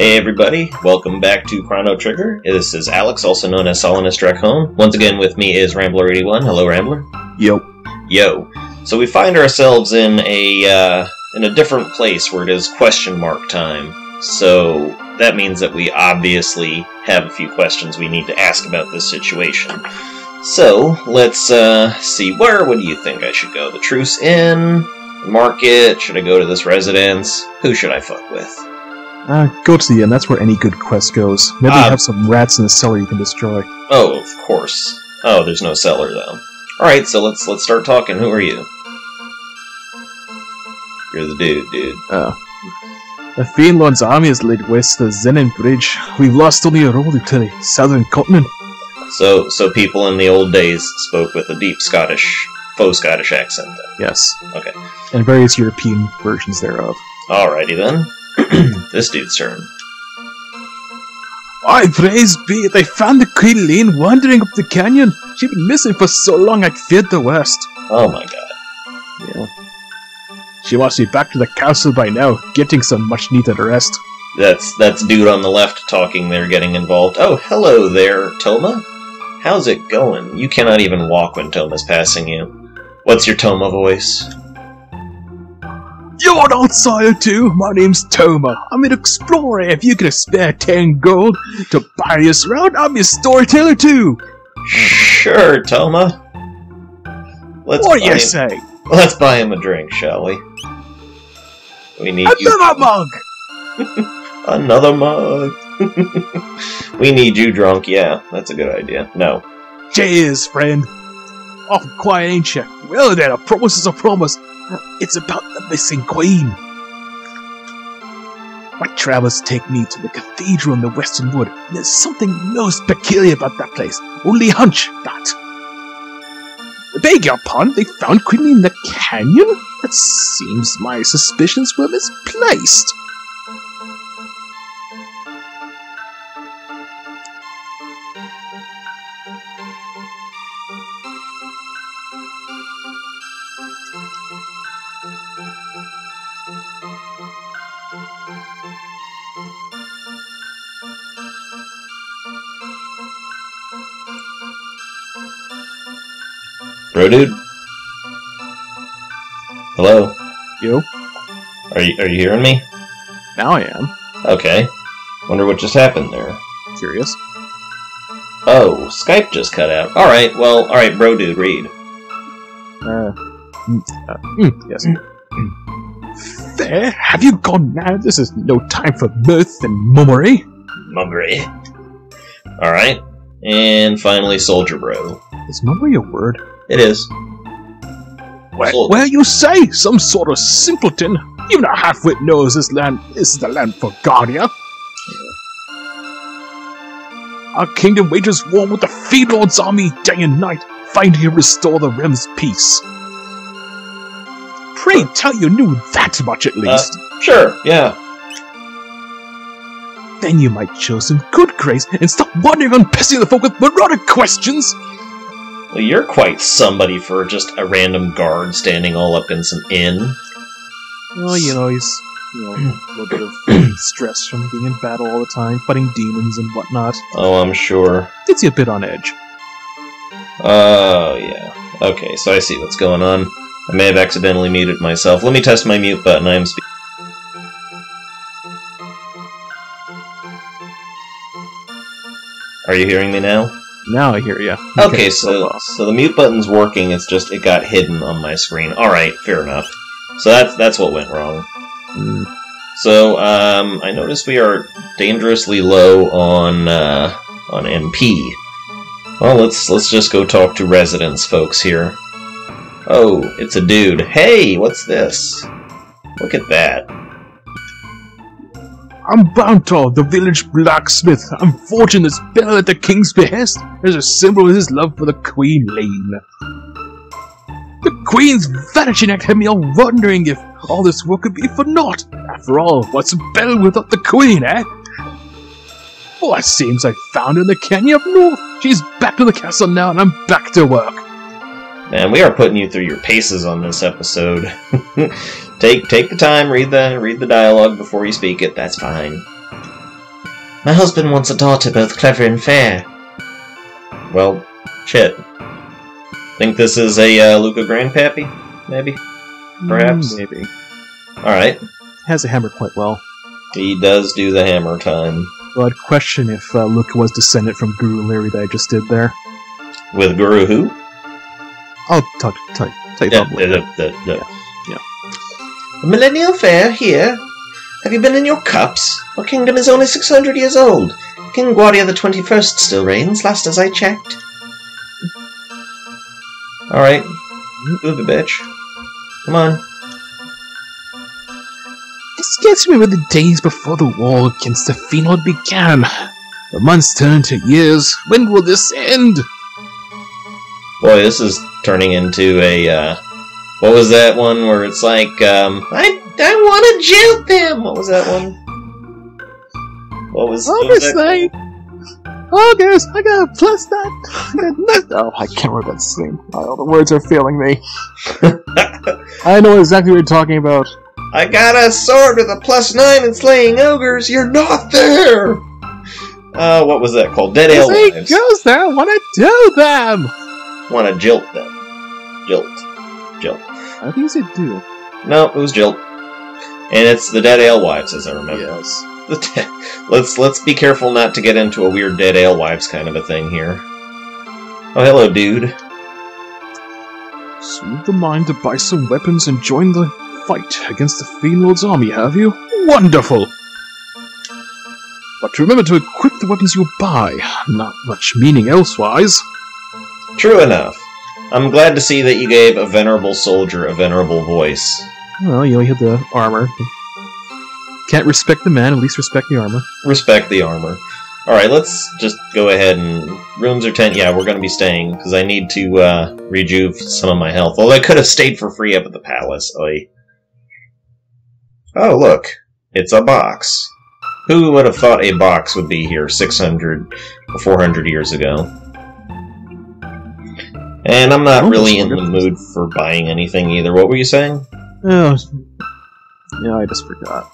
Hey everybody, welcome back to Chrono Trigger. This is Alex, also known as Solinus Dracone. Once again with me is Rambler81. Hello, Rambler. Yo. Yo. So we find ourselves in a different place where it is question mark time. So that means that we obviously have a few questions we need to ask about this situation. So let's see, where would you think I should go? The Truce Inn? The market? Should I go to this residence? Who should I fuck with? Go to the inn. That's where any good quest goes. Maybe you have some rats in the cellar you can destroy. Oh, of course. Oh, there's no cellar, though. Alright, so let's start talking. Who are you? You're the dude. The Fiendlord's army has laid waste the Zenin Bridge. We've lost only a road to the southern continent. So people in the old days spoke with a deep faux Scottish accent, then? Yes. Okay. And various European versions thereof. Alrighty, then. This dude's turn. Aye, praise be, they found the Queen Lane wandering up the canyon. She'd been missing for so long I feared the worst. Oh my god. Yeah. She must be back to the castle by now, getting some much-needed rest. That's dude on the left talking there, getting involved. Oh, hello there, Toma. How's it going? You cannot even walk when Toma's passing you. What's your Toma voice? You're an outsider too. My name's Toma. I'm an explorer. If you could spare 10 gold to buy us around, I'm a storyteller too. Sure, Toma. What do you say? Let's buy him a drink, shall we? We need another mug. Another mug. We need you drunk. Yeah, that's a good idea. No. Cheers, friend. Awful quiet, ain't you? Well then, a promise is a promise. It's about the missing queen. My travels take me to the cathedral in the Western Wood. And there's something most peculiar about that place. Only a hunch, that. Beg your pardon, they found Queen in the canyon? That seems my suspicions were misplaced. Bro, dude. Hello. Yo. Are you hearing me? Now I am. Okay. Wonder what just happened there. Curious. Oh, Skype just cut out. Alright, bro, dude, read. Yes. There, have you gone now? This is no time for mirth and mummery. Mummery. Alright. And finally, Soldier Bro. Is mummery a word? It is. Well, you say, some sort of simpleton. Even a half-wit knows this is the land for Guardia. Our kingdom wages war with the Fiendlord's army day and night, fighting to restore the realm's peace. Pray tell you knew that much at least. Sure, yeah. Then you might show some good grace and stop wandering on pissing the folk with moronic questions. Well, you're quite somebody for just a random guard standing all up in some inn. Well, he's a little bit of stress from being in battle all the time, fighting demons and whatnot. Oh, I'm sure. Gets you a bit on edge. Oh, yeah. Okay, so I see what's going on. I may have accidentally muted myself. Let me test my mute button. I am speaking. Are you hearing me now? Now I hear you. Okay, so the mute button's working, it's just it got hidden on my screen. Alright, fair enough. So that's what went wrong. So, I noticed we are dangerously low on MP. Well, let's just go talk to residents folks here. Oh, it's a dude. Hey, what's this? Look at that. I'm Bountor, the village blacksmith. I'm forging this bell at the king's behest as a symbol of his love for the Queen Lane. The Queen's vanishing act had me all wondering if all this work could be for naught. After all, what's a bell without the Queen, eh? Well, it seems I found her in the canyon up north. She's back to the castle now, and I'm back to work. Man, we are putting you through your paces on this episode. Take the time, read the dialogue before you speak it. That's fine. My husband wants a daughter both clever and fair. Well, shit. Think this is a Luca grandpappy? Maybe? Perhaps? Maybe. Alright. Has a hammer quite well. He does do the hammer time. Well, I'd question if Luca was descendant from Guru Larry that I just did there. With Guru who? I'll tell you about later. Yeah. A millennial fair here? Have you been in your cups? Our kingdom is only 600 years old. King Guardia the 21st still reigns, last as I checked. Alright. Move it, bitch. Come on. This gets me with the days before the war against the Phenol began. The months turn into years. When will this end? Boy, this is turning into a, what was that one where it's like, I want to jilt them! What was that one? August, I got a plus that. Oh, I can't remember that name. All the words are failing me. I know exactly what you're talking about. I got a sword with a +9 in slaying ogres. You're not there. What was that called? Dead Alewives. Hey, goes there. Want to do them? Want to jilt them? Jilt. I think you said do. No, it was jilt. And it's the Dead Alewives, as I remember. Yes. Let's be careful not to get into a weird Dead Alewives kind of a thing here. Oh, hello, dude. Soothe the mind to buy some weapons and join the fight against the Fiend Lord's army, have you? Wonderful! But remember to equip the weapons you buy. Not much meaning elsewise. True enough. I'm glad to see that you gave a venerable soldier a venerable voice. Well, you only have the armor. Can't respect the man, at least respect the armor. Respect the armor. Alright, let's just go ahead and... Rooms are 10. Yeah, we're going to be staying, because I need to rejuve some of my health. Although I could have stayed for free up at the palace. Oh, look. It's a box. Who would have thought a box would be here 600 or 400 years ago? And I'm not really in the mood for buying anything either. What were you saying? Oh, yeah, I just forgot.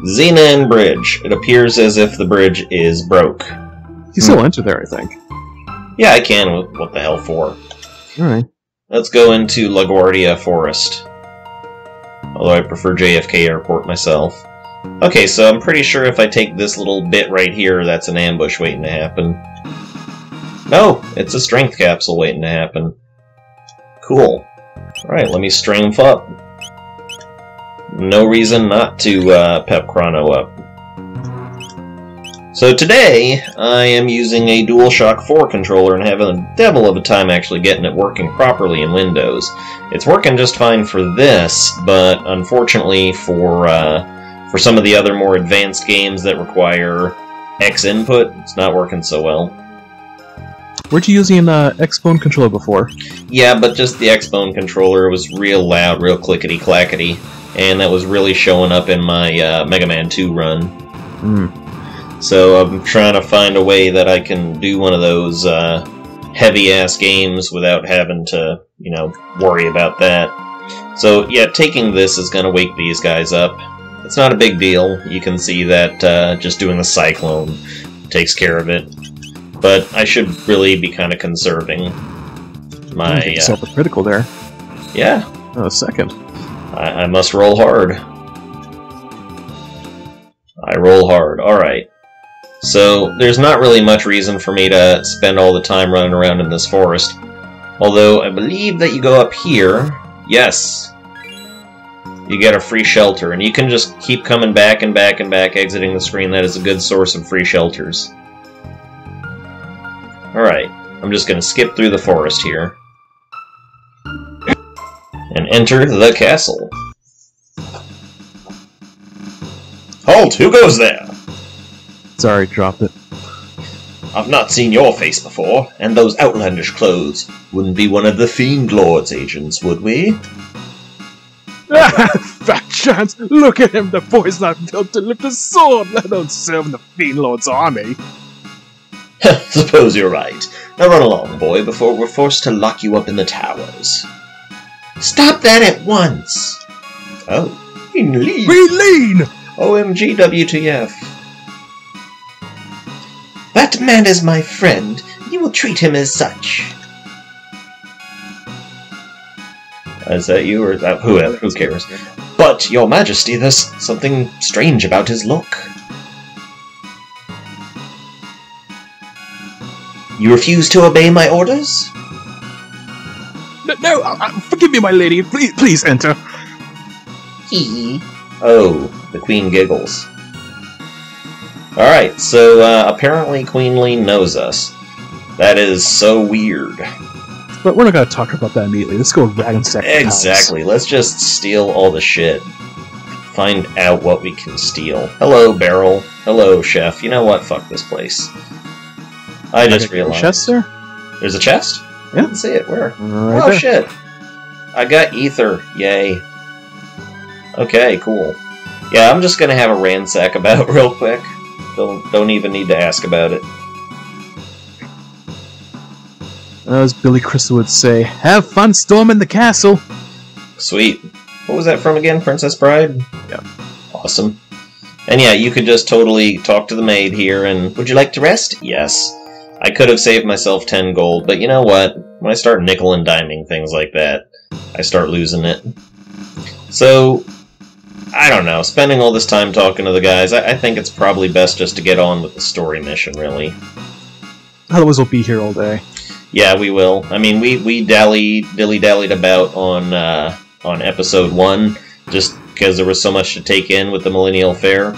Xenon Bridge. It appears as if the bridge is broke. You can still enter there, I think. Yeah, I can. What the hell for? Alright. Let's go into LaGuardia Forest. Although I prefer JFK Airport myself. Okay, so I'm pretty sure if I take this little bit right here, that's an ambush waiting to happen. No, it's a strength capsule waiting to happen. Cool. Alright, let me strength up. No reason not to pep Chrono up. So today, I am using a DualShock 4 controller and having a devil of a time actually getting it working properly in Windows. It's working just fine for this, but unfortunately for some of the other more advanced games that require X input, it's not working so well. Weren't you using an X-Bone controller before? Yeah, but just the X-Bone controller was real loud, real clickety-clackety, and that was really showing up in my Mega Man 2 run. So I'm trying to find a way that I can do one of those heavy-ass games without having to, you know, worry about that. So, yeah, taking this is going to wake these guys up. It's not a big deal. You can see that just doing the Cyclone takes care of it. But I should really be kind of conserving my... self-critical there. Yeah. Oh, a second. I must roll hard. I roll hard. Alright. So, there's not really much reason for me to spend all the time running around in this forest. Although, I believe that you go up here... Yes! You get a free shelter, and you can just keep coming back and back and back, exiting the screen. That is a good source of free shelters. Alright, I'm just going to skip through the forest here. And enter the castle. Halt! Who goes there? Sorry, dropped it. I've not seen your face before, and those outlandish clothes. Wouldn't be one of the Fiend Lord's agents, would we? Fat chance! Look at him! The boy's not built to lift a sword, let alone serve in the Fiend Lord's army. Suppose you're right. Now run along, boy, before we're forced to lock you up in the towers. Stop that at once! Oh, we lean! We lean! OMG WTF. That man is my friend. You will treat him as such. Is that you, or that who cares? But, Your Majesty, there's something strange about his look. You refuse to obey my orders? No, forgive me, my lady. Please enter. He. Oh, the Queen giggles. Alright, so apparently Queen Lee knows us. That is so weird. But we're not going to talk about that immediately. Let's go ransack the palace. Exactly, let's just steal all the shit. Find out what we can steal. Hello, Barrel. Hello, Chef. You know what? Fuck this place. I just realized. A chest there? There's a chest? Yeah. I didn't see it. Where? Right Oh, there. shit. I got ether. Yay. Okay, cool. Yeah, I'm just gonna have a ransack about real quick. Don't even need to ask about it. As Billy Crystal would say, have fun storming the castle. Sweet. What was that from again? Princess Bride? Yeah. Awesome. And yeah, you could just totally talk to the maid here and... Would you like to rest? Yes. I could have saved myself 10 gold, but you know what? When I start nickel and diming things like that, I start losing it. So, I don't know. Spending all this time talking to the guys, I think it's probably best just to get on with the story mission, really. Otherwise we'll be here all day. Yeah, we will. I mean, we dilly-dallied about on episode 1, just because there was so much to take in with the Millennial Fair.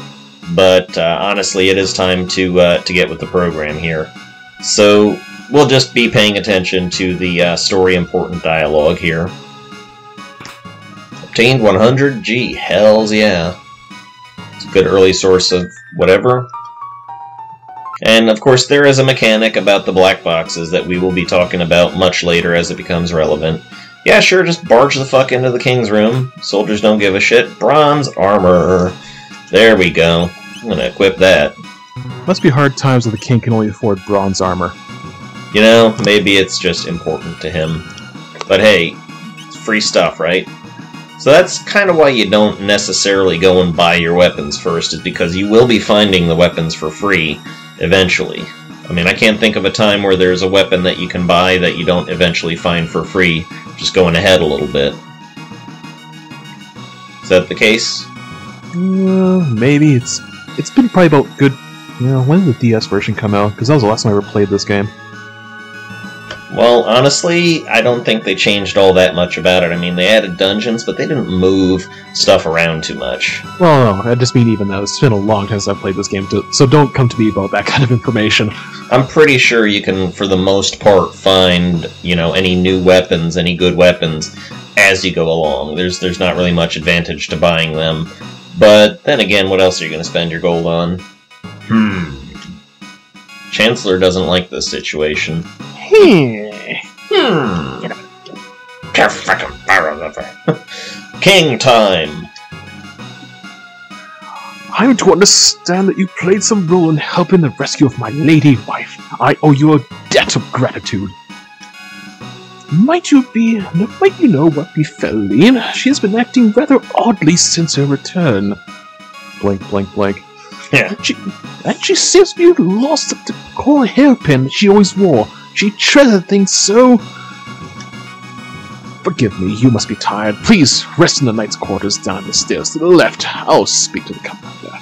But honestly, it is time to get with the program here. So we'll just be paying attention to the story-important dialogue here. Obtained 100. Gee, hells yeah. It's a good early source of whatever. And of course, there is a mechanic about the black boxes that we will be talking about much later as it becomes relevant. Yeah, sure, just barge the fuck into the king's room. Soldiers don't give a shit. Bronze armor. There we go. I'm gonna equip that. Must be hard times when the king can only afford bronze armor. You know, maybe it's just important to him. But hey, it's free stuff, right? So that's kind of why you don't necessarily go and buy your weapons first, is because you will be finding the weapons for free eventually. I mean, I can't think of a time where there's a weapon that you can buy that you don't eventually find for free, just going ahead a little bit. Is that the case? Maybe. It's been probably about good... You know, when did the DS version come out? Because that was the last time I ever played this game. Well, honestly, I don't think they changed all that much about it. I mean, they added dungeons, but they didn't move stuff around too much. Well, no, I just mean even though it's been a long time since I've played this game, so don't come to me about that kind of information. I'm pretty sure you can, for the most part, find, you know, any new weapons, any good weapons, as you go along. There's not really much advantage to buying them. But then again, what else are you going to spend your gold on? Chancellor doesn't like this situation. King time! I'm to understand that you played some role in helping the rescue of my lady wife. I owe you a debt of gratitude. Might you know what befell Lee? She has been acting rather oddly since her return. Blink, blink, blink. Yeah. And she seems to be lost the core hairpin she always wore. She treasured things so... Forgive me, you must be tired. Please, rest in the knight's quarters down the stairs to the left. I'll speak to the commander.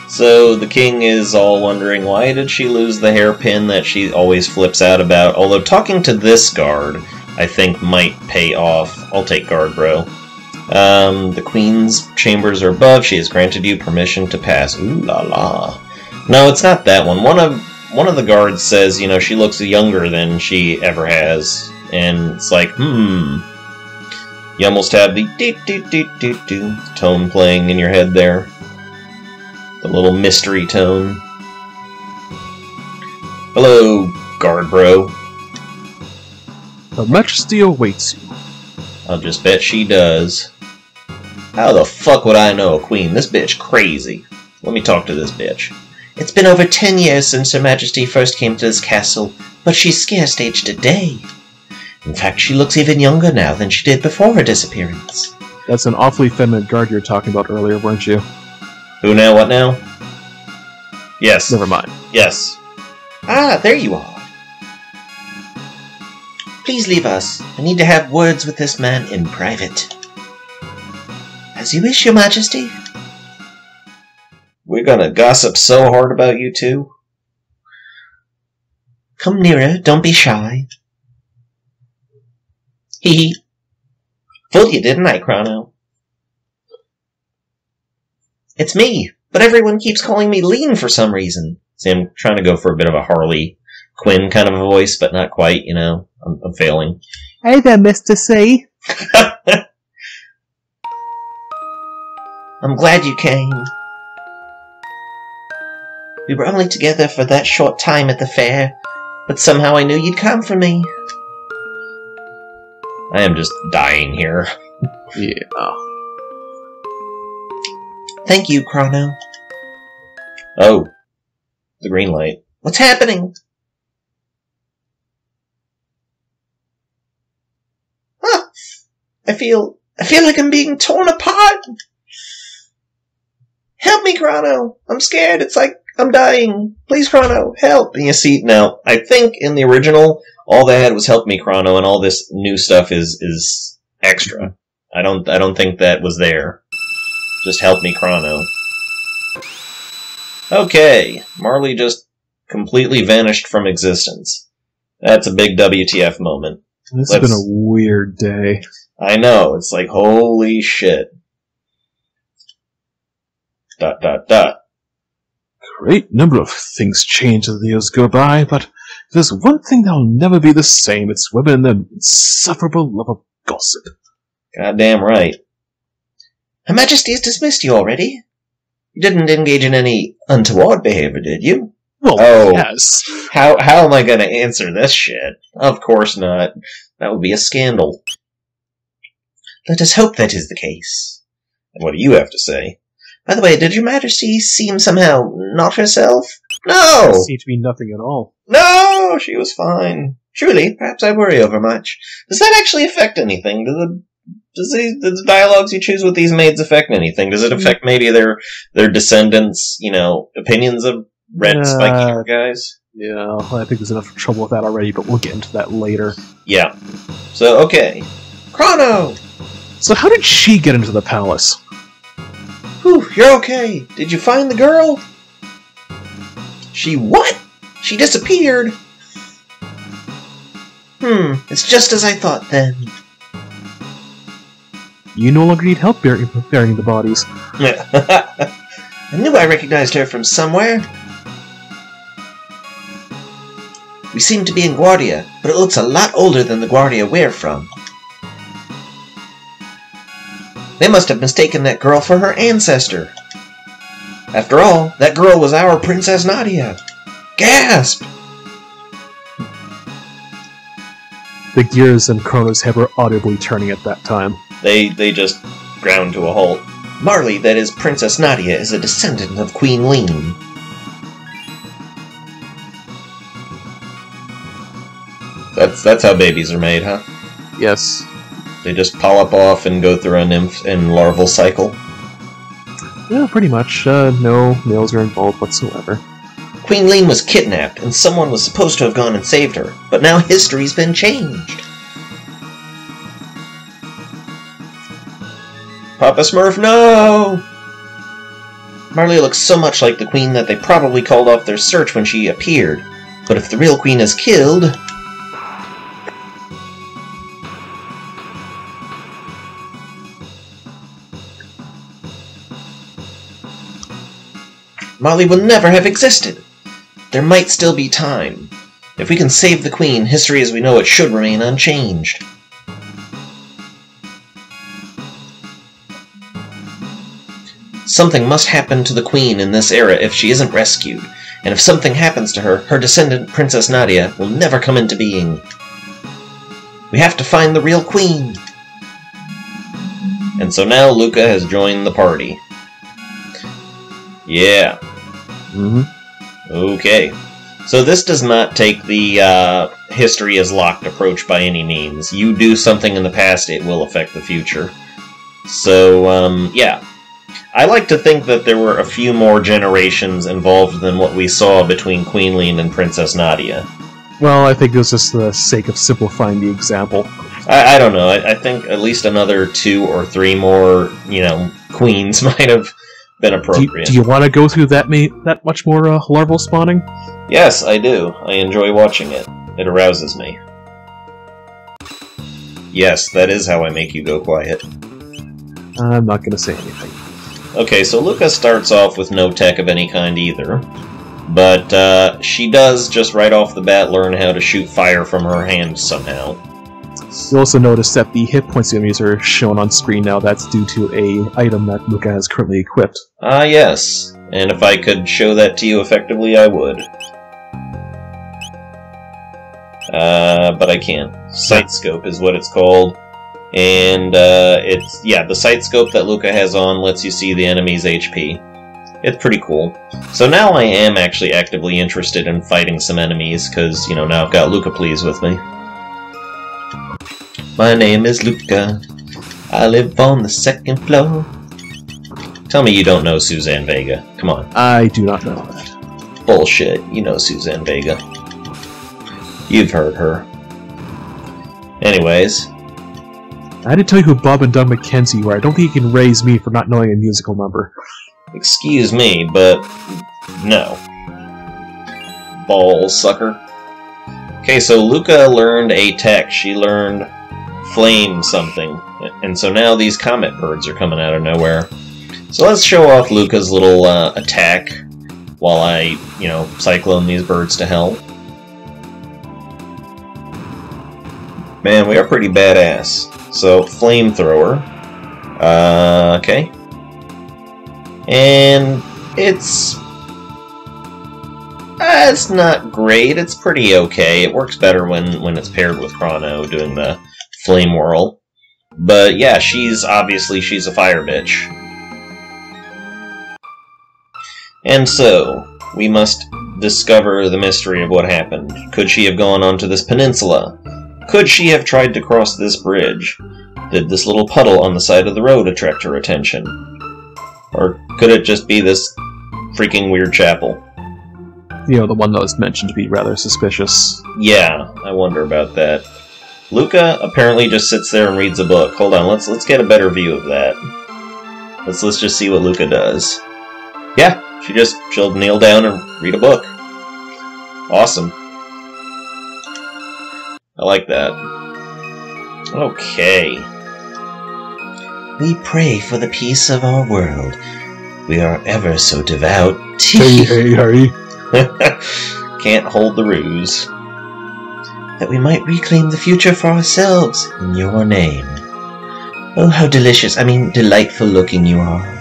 So the king is all wondering, why did she lose the hairpin that she always flips out about? Although talking to this guard, I think, might pay off. I'll take guard, bro. The queen's chambers are above. She has granted you permission to pass. Ooh la la. No, it's not that one. One of the guards says, you know, she looks younger than she ever has. And it's like, You almost have the dee-dee-dee-dee-dee tone playing in your head there. The little mystery tone. Hello, guard bro. Her Majesty awaits you. I'll just bet she does. How the fuck would I know a queen? This bitch crazy. Let me talk to this bitch. It's been over 10 years since Her Majesty first came to this castle, but she's scarce aged a day. In fact, she looks even younger now than she did before her disappearance. That's an awfully feminine guard you were talking about earlier, weren't you? Who now? What now? Yes. Never mind. Yes. Ah, there you are. Please leave us. I need to have words with this man in private. As you wish, Your Majesty. We're gonna gossip so hard about you two. Come nearer, don't be shy. Hee hee. Fooled you, didn't I, Chrono? It's me, but everyone keeps calling me Lean for some reason. See, I'm trying to go for a bit of a Harley Quinn kind of a voice, but not quite, you know. I'm failing. Hey there, Mr. C. I'm glad you came. We were only together for that short time at the fair, but somehow I knew you'd come for me. I am just dying here. Yeah. Thank you, Chrono. Oh. The green light. What's happening? Huh. I feel like I'm being torn apart. Help me, Chrono. I'm scared. It's like I'm dying. Please, Chrono, help. And you see, now, I think in the original, all they had was Help Me, Chrono, and all this new stuff is extra. I don't think that was there. Just Help Me, Chrono. Okay, Marley just completely vanished from existence. That's a big WTF moment. This has been a weird day. I know, it's like, holy shit. ... Great number of things change as the years go by, but if there's one thing that'll never be the same, it's women and their insufferable love of gossip. Goddamn right. Her Majesty has dismissed you already. You didn't engage in any untoward behavior, did you? Well, Oh. yes. How am I gonna answer this shit? Of course not. That would be a scandal. Let us hope that is the case. And what do you have to say? By the way, did Your Majesty seem somehow not herself? No! There seemed to be nothing at all. No! She was fine. Truly, perhaps I worry overmuch. Does that actually affect anything? Does the dialogues you choose with these maids affect anything? Does it affect maybe their descendants, you know, opinions of red spiky hair guys? Yeah, I think there's enough trouble with that already, but we'll get into that later. Yeah. So, okay. Chrono! So how did she get into the palace? Whew, you're okay. Did you find the girl? She what? She disappeared. It's just as I thought then. You no longer need help burying the bodies. I knew I recognized her from somewhere. We seem to be in Guardia, but it looks a lot older than the Guardia we're from. They must have mistaken that girl for her ancestor. After all, that girl was our Princess Nadia. Gasp! The gears in Chrono's head were audibly turning at that time. They just ground to a halt. Marley, that is Princess Nadia, is a descendant of Queen Lean. That's how babies are made, huh? Yes. They just polyp off and go through a nymph and larval cycle. Yeah, pretty much. No males are involved whatsoever. Queen Lean was kidnapped, and someone was supposed to have gone and saved her, but now history's been changed. Papa Smurf, no! Marley looks so much like the queen that they probably called off their search when she appeared. But if the real queen is killed... Marley will never have existed. There might still be time. If we can save the queen, history as we know it should remain unchanged. Something must happen to the queen in this era if she isn't rescued, and if something happens to her, her descendant, Princess Nadia, will never come into being. We have to find the real queen. And so now Luca has joined the party. Yeah. Okay. So this does not take the history is locked approach by any means. You do something in the past, it will affect the future. So, yeah. I like to think that there were a few more generations involved than what we saw between Queen Leene and Princess Nadia. Well, I think it was just the sake of simplifying the example. I don't know. I think at least another 2 or 3 more, queens might have been appropriate. Do you want to go through that much more larval spawning? Yes, I do. I enjoy watching it. It arouses me. Yes, that is how I make you go quiet. I'm not going to say anything. Okay, so Luca starts off with no tech of any kind either. But she does, just right off the bat, learn how to shoot fire from her hand somehow. You'll also notice that the hit points of enemies are shown on screen now. That's due to a item that Luca has currently equipped. Ah, yes. And if I could show that to you effectively, I would. But I can't. Sight scope is what it's called. And, the sight scope that Luca has on lets you see the enemy's HP. It's pretty cool. So now I am actually actively interested in fighting some enemies, because, now I've got Luca Please with me. My name is Luca. I live on the 2nd floor. Tell me you don't know Suzanne Vega. Come on. I do not know that. Bullshit. You know Suzanne Vega. You've heard her. Anyways. I had to tell you who Bob and Doug McKenzie were. I don't think you can raise me for not knowing a musical number. Excuse me, but no. Ball sucker. Okay, so Luca learned a tech. She learned flame something. And so now these comet birds are coming out of nowhere. So let's show off Luca's little attack while I, cyclone these birds to hell. Man, we are pretty badass. So, flamethrower. Okay. And it's not great. It's pretty okay. It works better when it's paired with Chrono doing the flame whirl. But yeah, she's a fire bitch. And so, we must discover the mystery of what happened. Could she have gone onto this peninsula? Could she have tried to cross this bridge? Did this little puddle on the side of the road attract her attention? Or could it just be this freaking weird chapel? The one that was mentioned to be rather suspicious. Yeah, I wonder about that. Luca apparently just sits there and reads a book. Hold on, let's get a better view of that. Let's just see what Luca does. Yeah, she'll kneel down and read a book. Awesome. I like that. Okay. We pray for the peace of our world. We are ever so devout. Hey. Can't hold the ruse. That we might reclaim the future for ourselves in your name. Oh, how delightful looking you are.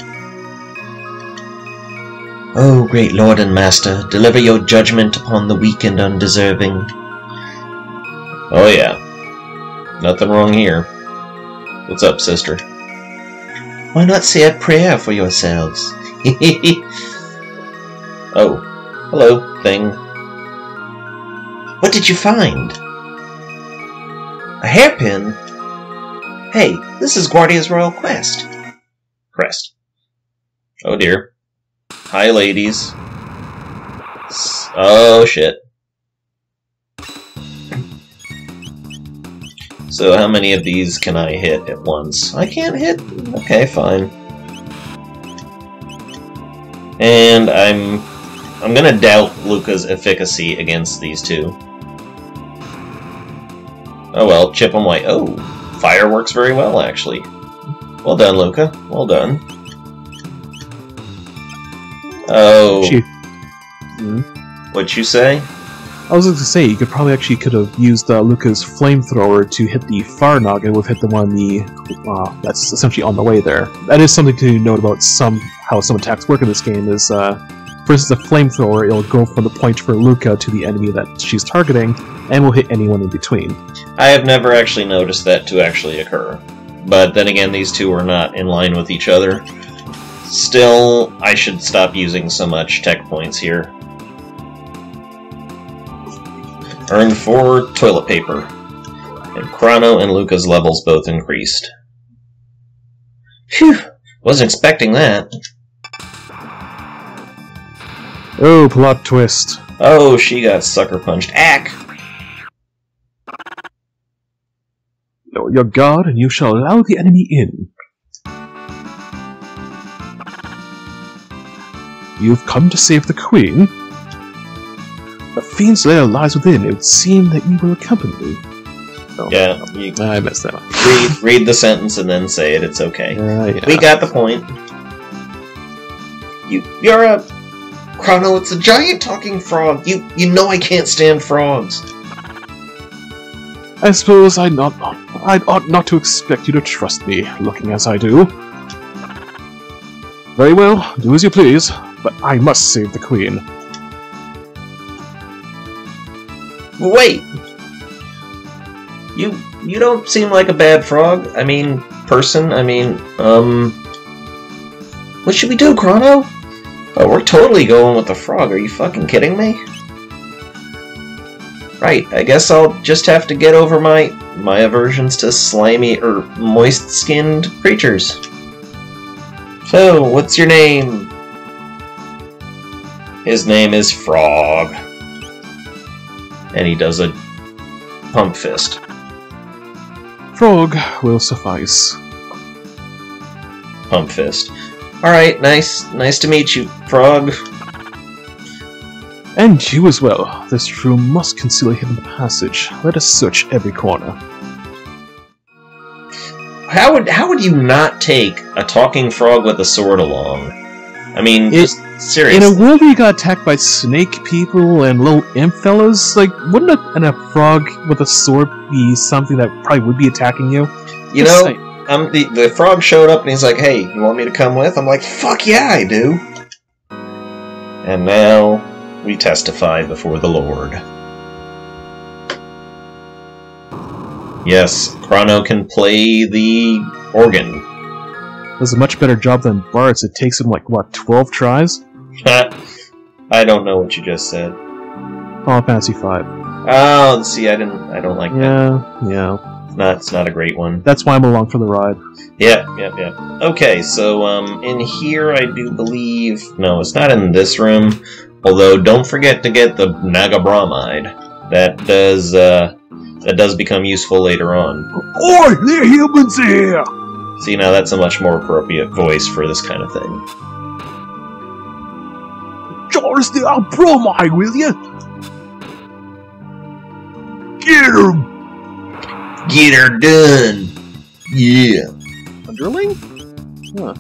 Oh, great Lord and Master, deliver your judgment upon the weak and undeserving. Oh yeah. Nothing wrong here. What's up, sister? Why not say a prayer for yourselves? Oh. Hello, thing. What did you find? A hairpin? Hey, this is Guardia's Royal Quest. Crest. Oh dear. Hi, ladies. Oh shit. So how many of these can I hit at once? I can't hit? Okay, fine. And I'm gonna doubt Luca's efficacy against these two. Oh well, chip them white. Oh, fire works very well, actually. Well done, Luca. Well done. Oh. What'd you say? I was going to say, you could have used Luca's flamethrower to hit the fire noggin, would have hit the one that's essentially on the way there. That is something to note about how some attacks work in this game is, for instance, the flamethrower, it'll go from the point for Luca to the enemy that she's targeting, and will hit anyone in between. I have never actually noticed that to actually occur. But then again, these two are not in line with each other. Still, I should stop using so much tech points here. Earned 4 toilet paper. And Chrono and Luca's levels both increased. Phew! Wasn't expecting that. Oh, plot twist. Oh, she got sucker punched. Ack! Lower your guard, and you shall allow the enemy in. You've come to save the Queen. The Fiend's lair lies within. It would seem that you will accompany me. Oh, Yeah, I messed that up. read the sentence and then say it. It's okay. Yeah. We got the point. You're a... Chrono, it's a giant talking frog. You know I can't stand frogs. I suppose I ought not to expect you to trust me, looking as I do. Very well, do as you please, but I must save the Queen. Wait! You don't seem like a bad frog. I mean, person. I mean, what should we do, Chrono? Oh, we're totally going with the frog. Are you fucking kidding me? Right, I guess I'll just have to get over my aversions to slimy or moist-skinned creatures. So, what's your name? His name is Frog. And he does a pump fist. Frog will suffice. Pump fist. Alright, nice to meet you, Frog. And you as well. This room must conceal a hidden passage. Let us search every corner. How would you not take a talking frog with a sword along? I mean, just seriously. In a world where you got attacked by snake people and little imp fellas, like, wouldn't a frog with a sword be something that probably would be attacking you? You know, the frog showed up and he's like, hey, you want me to come with? I'm like, fuck yeah, I do. And now we testify before the Lord. Yes, Chrono can play the organ. Does a much better job than Bart's. It takes him, like, what, 12 tries? I don't know what you just said. Final Fantasy V. Oh, see, I don't like that. Yeah. It's not a great one. That's why I'm along for the ride. Yeah. Okay, so, in here I do believe... No, it's not in this room. Although, don't forget to get the Naga Bromide. That does become useful later on. Oi, there are humans here! See, now that's a much more appropriate voice for this kind of thing. Charge the bromide, will you? Get him! Get her done! Yeah. Underling? Huh.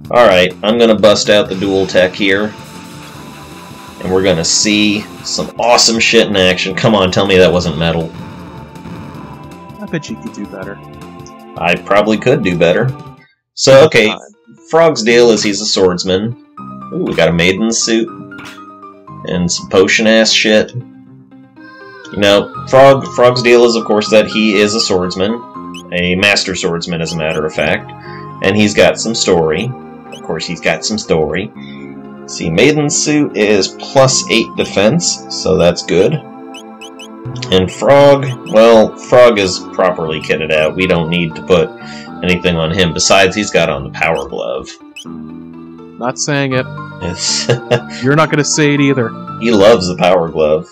Alright, I'm gonna bust out the dual tech here. And we're gonna see some awesome shit in action. Come on, tell me that wasn't metal. I bet you could do better. I probably could do better. So, okay, Frog's deal is he's a swordsman. Ooh, we got a maiden suit. And some potion-ass shit. You know, Frog's deal is, of course, that he is a swordsman. A master swordsman, as a matter of fact. And he's got some story. Of course, he's got some story. See, Maiden's suit is +8 defense, so that's good. And Frog, well, Frog is properly kitted out. We don't need to put anything on him. Besides, he's got on the Power Glove. Not saying it. It's You're not gonna say it either. he loves the Power Glove.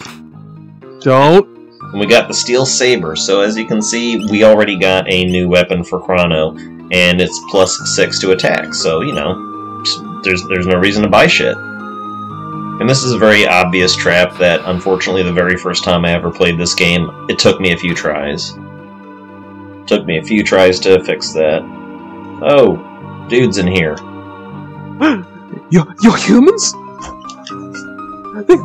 Don't. And we got the Steel Saber, so as you can see, we already got a new weapon for Chrono, and it's +6 to attack, so, you know, there's no reason to buy shit. And this is a very obvious trap that, unfortunately, the very first time I ever played this game, it took me a few tries. Took me a few tries to fix that. Oh, dude's in here. You're humans?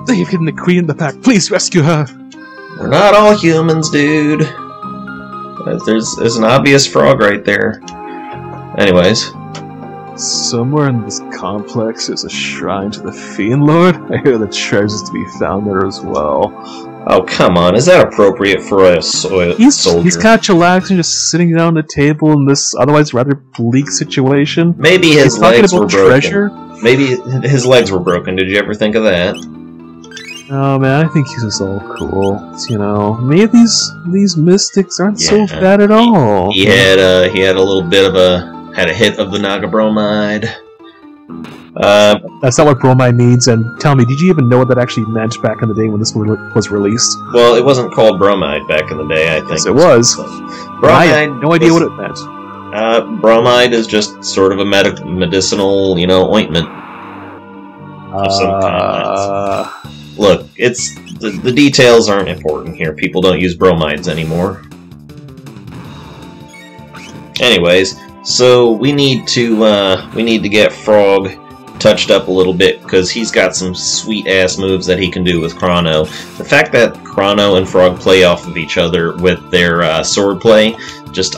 They've hidden the Queen in the pack. Please rescue her. We're not all humans, dude. There's an obvious frog right there. Anyways. Somewhere in this complex is a shrine to the Fiend Lord. I hear the treasures to be found there as well. Oh, come on. Is that appropriate for a soldier? He's kind of chillaxing, just sitting down at a table in this otherwise rather bleak situation. Maybe his legs were broken. Treasure? Maybe his legs were broken. Did you ever think of that? Oh man, I think he's just all cool. You know, maybe these mystics aren't so bad at all. He had a little bit of a Had a hit of the Naga Bromide. That's not what bromide means, and tell me, did you even know what that actually meant back in the day when this was released? Well, it wasn't called bromide back in the day, I think. Yes, it was. Bromide I had no idea what it meant. Bromide is just sort of a medicinal, ointment of some kind. Look, it's the details aren't important here. People don't use bromides anymore. Anyways, so we need to get Frog touched up a little bit because he's got some sweet ass moves that he can do with Chrono. The fact that Chrono and Frog play off of each other with their sword play,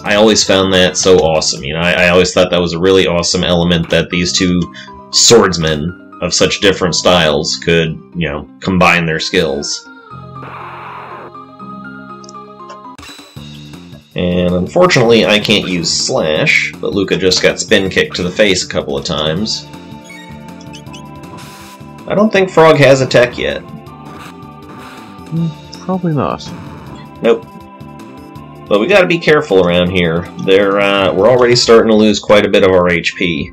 I always found that so awesome. I always thought that was a really awesome element that these two swordsmen of such different styles could, combine their skills. And unfortunately, I can't use Slash, but Luca just got spin kicked to the face a couple of times. I don't think Frog has a tech yet. Probably not. Nope. But we gotta be careful around here. We're already starting to lose quite a bit of our HP.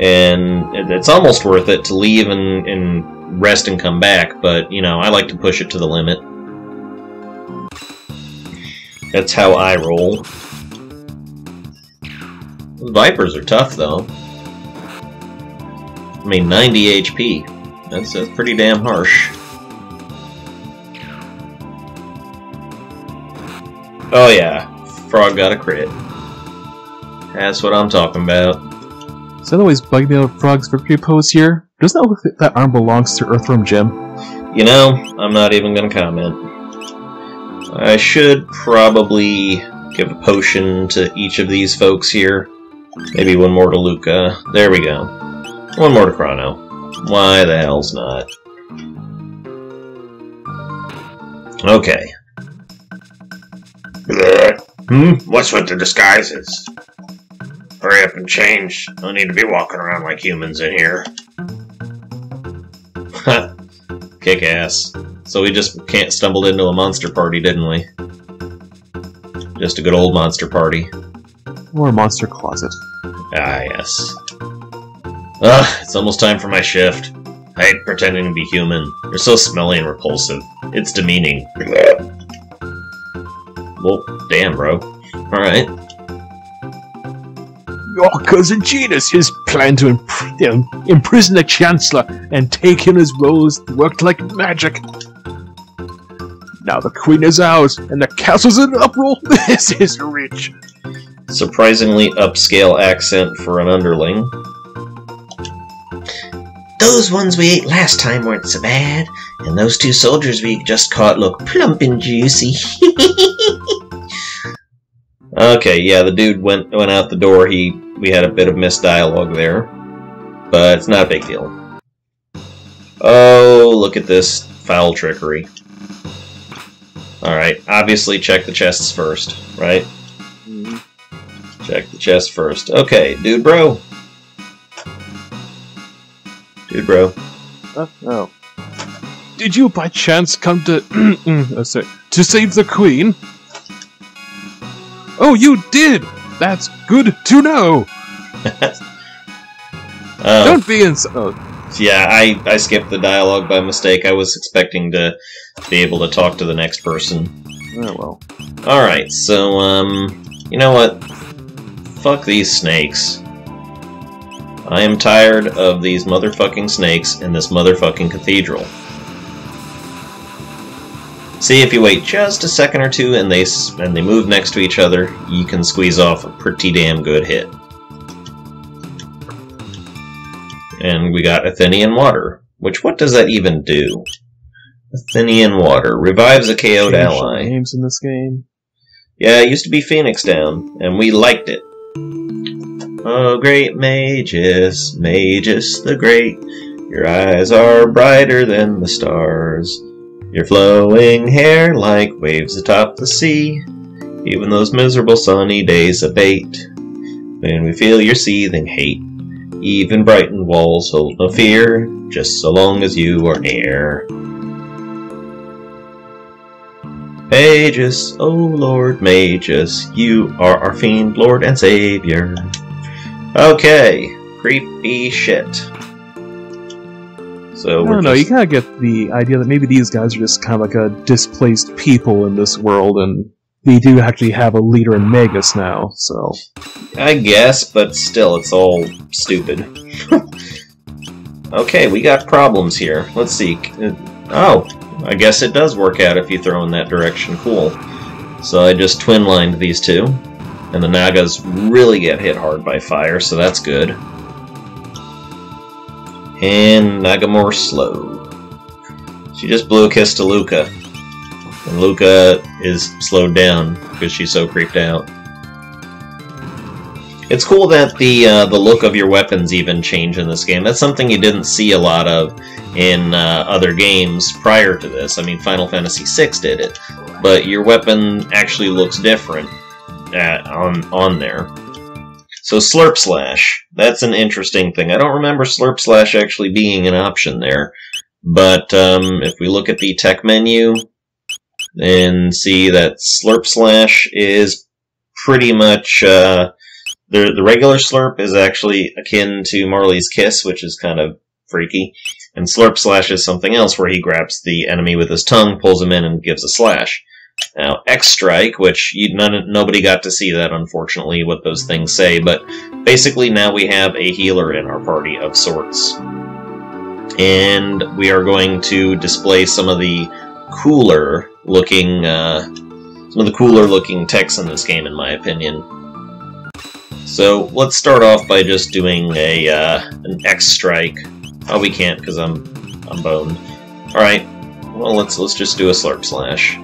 And it's almost worth it to leave and rest and come back, but, I like to push it to the limit. That's how I roll. The Vipers are tough, though. I mean, 90 HP. That's pretty damn harsh. Oh yeah, Frog got a crit. That's what I'm talking about. Is that always bugging me about Frog's victory pose here? Doesn't that look like that arm belongs to Earthworm Jim? I'm not even gonna comment. I should probably give a potion to each of these folks here. Maybe one more to Luca. There we go. One more to Chrono. Why the hell's not? Okay. What's with the disguises? Hurry up and change. Don't need to be walking around like humans in here. Kick ass. So we just stumbled into a monster party, didn't we? Just a good old monster party. Or a monster closet. Ah, yes. Ugh, it's almost time for my shift. I hate pretending to be human. You're so smelly and repulsive. It's demeaning. Well, damn, bro. Alright. Your cousin Genus, his plan to imprison the Chancellor and take him his roles worked like magic. Now the Queen is ours, and the castle's in uproar. This is rich. Surprisingly upscale accent for an underling. Those ones we ate last time weren't so bad, and those two soldiers we just caught look plump and juicy. Okay, yeah, the dude went out the door. We had a bit of misdialogue there, but it's not a big deal. Oh, look at this foul trickery. Alright, obviously check the chests first, right? Check the chest first. Okay, dude bro. Dude bro. Oh. Did you by chance come to save the Queen? Oh, you did! That's good to know! Don't be Yeah, I skipped the dialogue by mistake. I was expecting to be able to talk to the next person. Oh, well. Alright, so, you know what? Fuck these snakes. I am tired of these motherfucking snakes in this motherfucking cathedral. See, if you wait just a second or two and they move next to each other, you can squeeze off a pretty damn good hit. And we got Athenian Water, which what does that even do? Athenian Water revives a KO'd ally. Names in this game. Yeah, it used to be Phoenix Down, and we liked it. Oh, great Magus, Magus the Great, your eyes are brighter than the stars. Your flowing hair like waves atop the sea. Even those miserable sunny days abate. When we feel your seething hate. Even brightened walls hold no fear, just so long as you are near. Magus, oh Lord Magus, you are our fiend, Lord and Savior. Okay, creepy shit. So I don't know, you kind of get the idea that maybe these guys are just kind of like a displaced people in this world, and they do actually have a leader in Magus now, so... I guess, but still, it's all stupid. Okay, we got problems here. Let's see. Oh, I guess it does work out if you throw in that direction. Cool. So I just twin-lined these two, and the Nagas really get hit hard by fire, so that's good. And Nagamore slow. She just blew a kiss to Luca. And Luca is slowed down because she's so creeped out. It's cool that the look of your weapons even change in this game. That's something you didn't see a lot of in other games prior to this. I mean, Final Fantasy VI did it, but your weapon actually looks different on there. So Slurp Slash, that's an interesting thing. I don't remember Slurp Slash actually being an option there, but if we look at the tech menu and see that Slurp Slash is pretty much the regular Slurp is actually akin to Marley's Kiss, which is kind of freaky, and Slurp Slash is something else where he grabs the enemy with his tongue, pulls him in, and gives a slash. Now, X-Strike, which nobody got to see that, unfortunately, what those things say, but basically now we have a healer in our party of sorts. And we are going to display some of the cooler looking techs in this game, in my opinion. So let's start off by just doing an X-Strike. Oh, we can't because I'm boned. All right, well let's just do a Slurp Slash.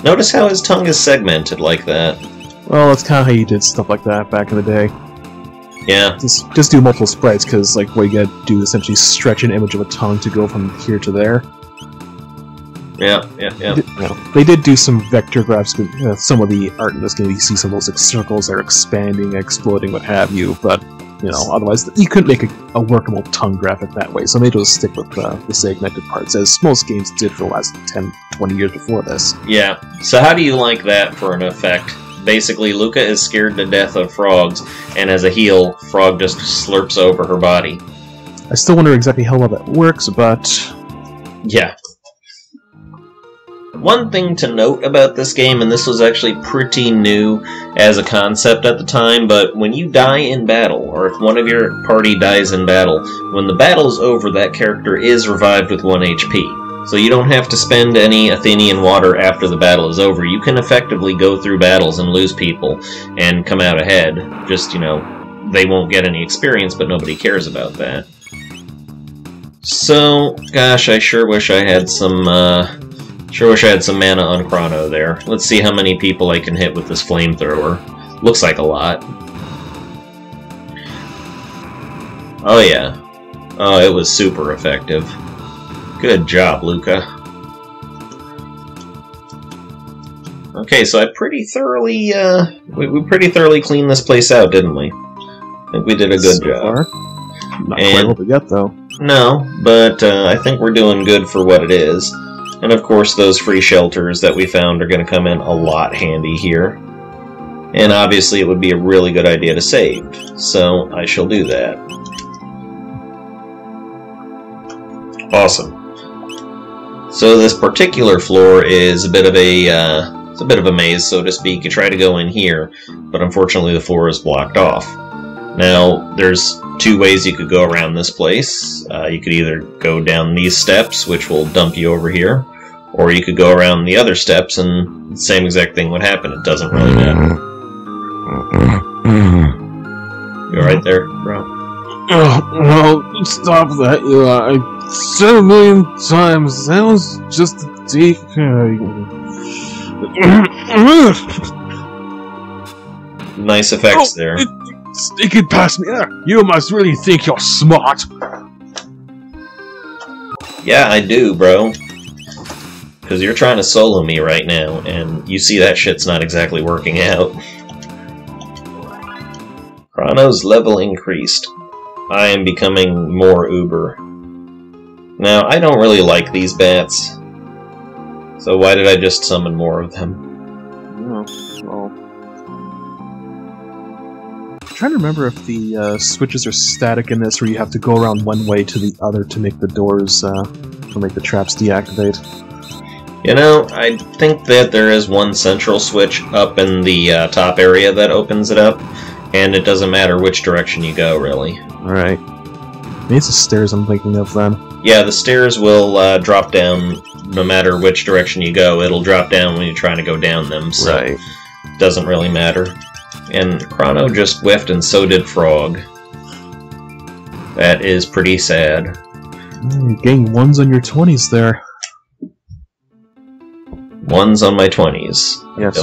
Notice how his tongue is segmented like that. Well, that's kind of how you did stuff like that back in the day. Yeah. Just do multiple sprites, because like what you gotta do is essentially stretch an image of a tongue to go from here to there. Yeah. They did do some vector graphics with some of the art in this game. You see some of those like, circles that are expanding, exploding, what have you, but you know, otherwise you couldn't make a workable tongue graphic that way, so they just stick with the segmented parts, as most games did for the last 10, 20 years before this. Yeah. So how do you like that for an effect? Basically, Luca is scared to death of frogs, and as a heal, Frog just slurps over her body. I still wonder exactly how well that works, but... yeah. One thing to note about this game, and this was actually pretty new as a concept at the time, but when you die in battle, or if one of your party dies in battle, when the battle's over, that character is revived with 1 HP. So you don't have to spend any Athenian water after the battle is over. You can effectively go through battles and lose people and come out ahead. Just, you know, they won't get any experience, but nobody cares about that. So, gosh, I sure wish I had some mana on Chrono there. Let's see how many people I can hit with this flamethrower. Looks like a lot. Oh yeah. Oh, it was super effective. Good job, Luca. Okay, so I pretty thoroughly, we pretty thoroughly cleaned this place out, didn't we? I think we did a good job. Not quite what we got, though. No, but I think we're doing good for what it is. And of course, those free shelters that we found are going to come in a lot handy here. And obviously, it would be a really good idea to save, so I shall do that. Awesome. So this particular floor is a bit of a maze, so to speak. You try to go in here, but unfortunately, the floor is blocked off. Now, there's two ways you could go around this place. You could either go down these steps, which will dump you over here, or you could go around the other steps and the same exact thing would happen. It doesn't really matter. You alright there, bro? Oh, no, stop that, Eli. I said 1 million times, that was just a deep... Nice effects there. Sneaking past me. You must really think you're smart. Yeah, I do, bro. Because you're trying to solo me right now, and you see that shit's not exactly working out. Chrono's level increased. I am becoming more uber. Now, I don't really like these bats. So why did I just summon more of them? trying to remember if the switches are static in this, or you have to go around one way to the other to make the doors, or make the traps deactivate. You know, I think that there is one central switch up in the top area that opens it up, and it doesn't matter which direction you go, really. Right. Maybe it's the stairs I'm thinking of, then. Yeah, the stairs will drop down no matter which direction you go. It'll drop down when you're trying to go down them, so Right. it doesn't really matter. And Chrono just whiffed, and so did Frog. That is pretty sad. You're getting 1s on your 20s there. 1s on my 20s. Yes.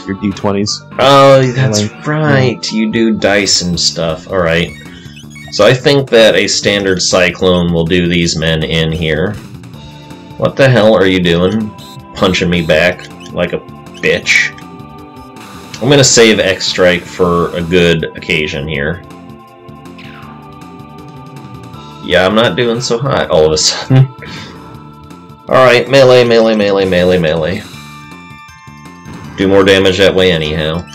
Your D20s. Oh, that's right. You do dice and stuff. Alright. So I think that a standard Cyclone will do these men in here. What the hell are you doing? Punching me back like a bitch. I'm gonna save X-Strike for a good occasion here. Yeah, I'm not doing so hot all of a sudden. Alright, melee, melee, melee, melee, melee. Do more damage that way anyhow.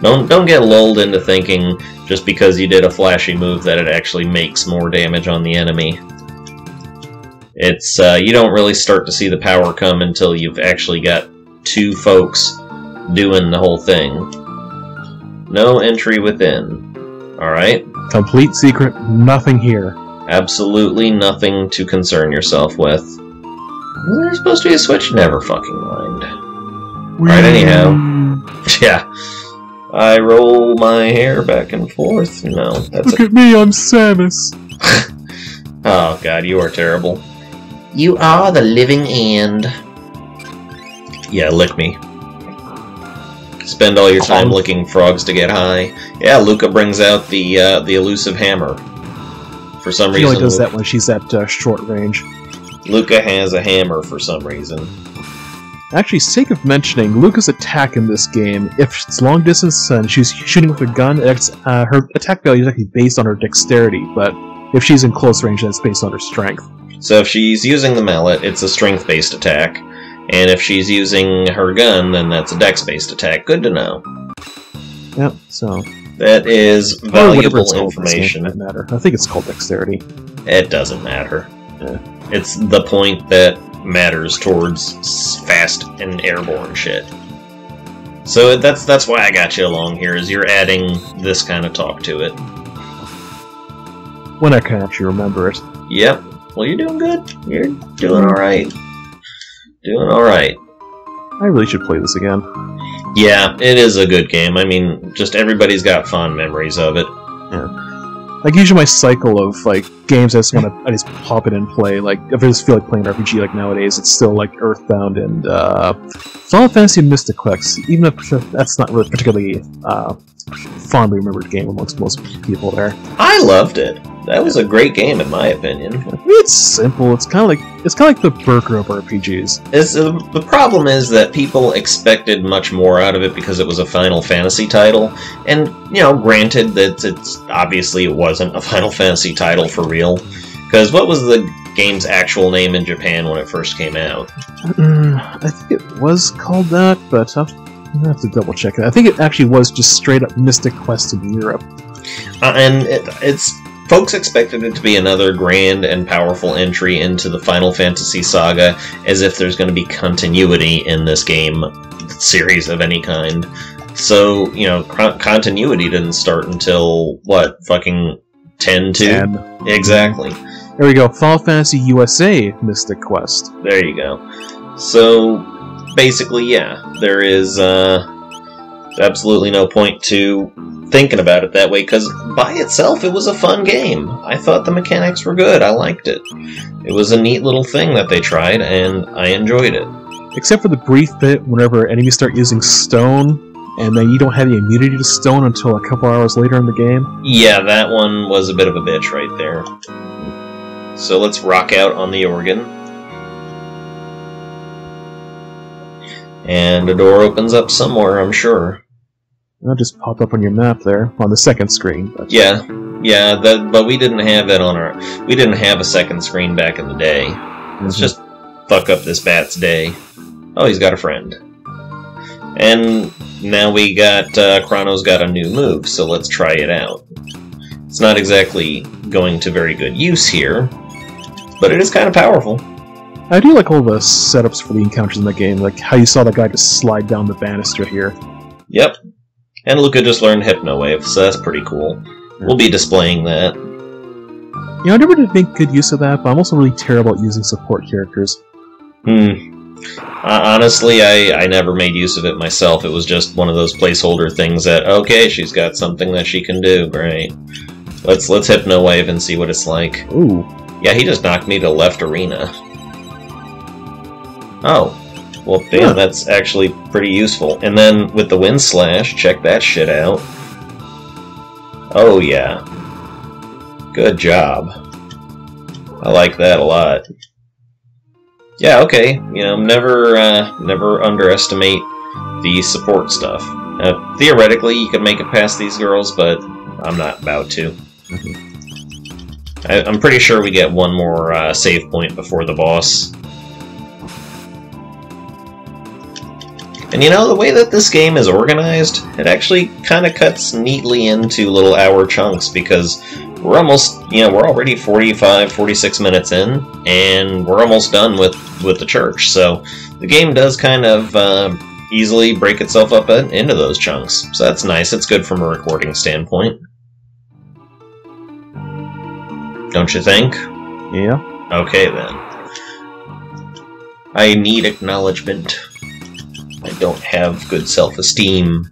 Don't get lulled into thinking just because you did a flashy move that it actually makes more damage on the enemy. It's, you don't really start to see the power come until you've actually got 2 folks doing the whole thing. No entry within. Alright? Complete secret, nothing here. Absolutely nothing to concern yourself with. There's supposed to be a switch? Never fucking mind. Alright, anyhow. Yeah. I roll my hair back and forth. No, that's Look at me, I'm Samus. Oh god, you are terrible. You are the living end. Yeah, lick me. Spend all your time licking frogs to get high. Yeah, Luca brings out the elusive hammer. For some reason, She only does that when she's at short range. Luca has a hammer for some reason. Actually, sake of mentioning, Luca's attack in this game, if it's long distance and she's shooting with a gun, her attack value is actually based on her dexterity, but if she's in close range, then it's based on her strength. So if she's using the mallet, it's a strength-based attack. And if she's using her gun, then that's a dex-based attack. Good to know. Yep, so... That is valuable information. That matter. I think it's called dexterity. It doesn't matter. Yeah. It's the point that matters towards fast and airborne shit. So that's why I got you along here, is you're adding this kind of talk to it. When I can actually remember it. Yep. Well, you're doing good. You're doing alright. Doing alright. I really should play this again. Yeah, it is a good game. I mean, just everybody's got fond memories of it. Yeah. Like, usually my cycle of, like, games I just pop in and play, like, if I just feel like playing an RPG, like, nowadays, it's still, like, Earthbound and, Final Fantasy Mystic Quest, even if that's not really particularly, fondly remembered game amongst most people there. I loved it. That was a great game, in my opinion. It's simple. It's kind of like the Burger of RPGs. The problem is that people expected much more out of it because it was a Final Fantasy title, and you know, granted that it wasn't a Final Fantasy title for real. Because what was the game's actual name in Japan when it first came out? I think it was called that, but I'll have to double check it. I think it actually was just straight up Mystic Quest in Europe. And it's. Folks expected it to be another grand and powerful entry into the Final Fantasy saga, as if there's going to be continuity in this game series of any kind. So, you know, continuity didn't start until, what, fucking 10-2? Exactly. There we go, Final Fantasy USA Mystic Quest. There you go. So, basically, yeah, there is absolutely no point to thinking about it that way, because by itself it was a fun game. I thought the mechanics were good. I liked it. It was a neat little thing that they tried, and I enjoyed it. Except for the brief bit whenever enemies start using stone, and then you don't have the immunity to stone until a couple hours later in the game. Yeah, that one was a bit of a bitch right there. So let's rock out on the organ. And a door opens up somewhere, I'm sure. That'll just pop up on your map there, on the second screen. But... Yeah, but we didn't have that on our... We didn't have a second screen back in the day. Let's just fuck up this bat's day. Oh, he's got a friend. And now we got, Chrono's got a new move, so let's try it out. It's not exactly going to very good use here, but it is kind of powerful. I do like all the setups for the encounters in the game, like how you saw that guy just slide down the banister here. Yep. And Luca just learned Hypno Wave, so that's pretty cool. We'll be displaying that. You know, I never did make good use of that, but I'm also really terrible at using support characters. Honestly, I never made use of it myself. It was just one of those placeholder things that, okay, she's got something that she can do, great. Let's Hypno Wave and see what it's like. Ooh. Yeah, he just knocked me to left arena. Oh. Well, damn, that's actually pretty useful. And then with the Wind Slash, check that shit out. Oh, yeah. Good job. I like that a lot. Yeah, okay. You know, never underestimate the support stuff. Theoretically, you could make it past these girls, but I'm not about to. I'm pretty sure we get one more save point before the boss. And you know, the way that this game is organized, it actually kind of cuts neatly into little hour chunks, because we're almost, we're already 45, 46 minutes in, and we're almost done with the church. So the game does kind of easily break itself up into those chunks. So that's nice. It's good from a recording standpoint. Don't you think? Yeah. Okay, then. I need acknowledgement. I don't have good self-esteem.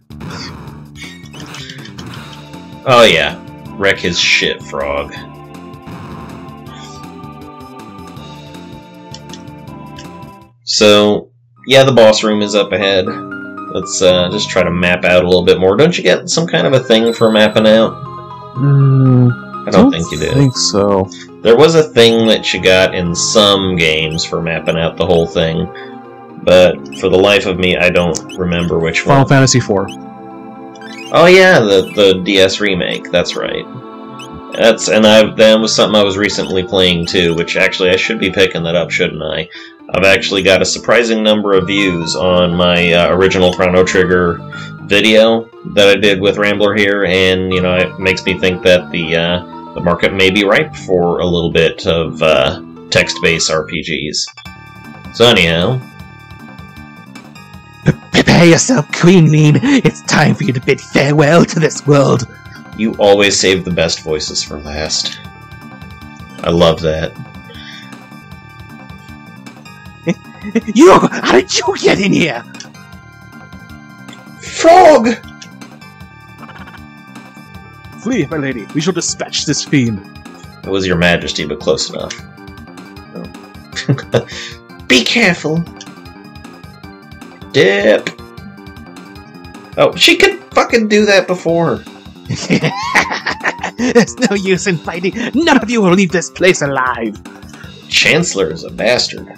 Oh yeah. Wreck his shit, Frog. So, yeah, the boss room is up ahead. Let's just try to map out a little bit more. Don't you get some kind of a thing for mapping out? I don't think you do. I think so. There was a thing that you got in some games for mapping out the whole thing, but for the life of me, I don't remember which one. Final Fantasy IV. Oh yeah, the DS remake. That's right. That was something I was recently playing too, which actually I should be picking that up, shouldn't I? I've actually got a surprising number of views on my original Chrono Trigger video that I did with Rambler here, and it makes me think that the market may be ripe for a little bit of text-based RPGs. So anyhow. Prepare yourself, Queenling. It's time for you to bid farewell to this world. You always save the best voices for last. I love that. You! How did you get in here? Frog! Flee, my lady. We shall dispatch this fiend. It was your majesty, but close enough. Oh. Be careful. Dip. Oh, she could fucking do that before. There's no use in fighting. None of you will leave this place alive. Chancellor is a bastard.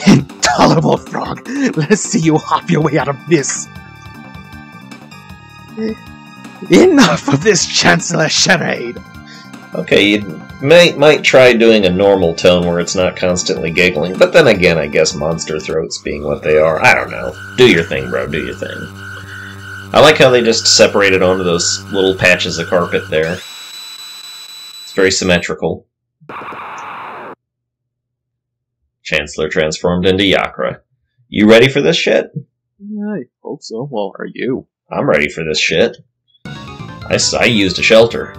Intolerable, Frog. Let's see you hop your way out of this. Enough of this Chancellor charade. Okay, you might try doing a normal tone where it's not constantly giggling, but then again, I guess monster throats being what they are. I don't know. Do your thing, bro. Do your thing. I like how they just separated onto those little patches of carpet there. It's very symmetrical. Chancellor transformed into Yakra. You ready for this shit? I hope so. Well, are you? I'm ready for this shit. I used a shelter.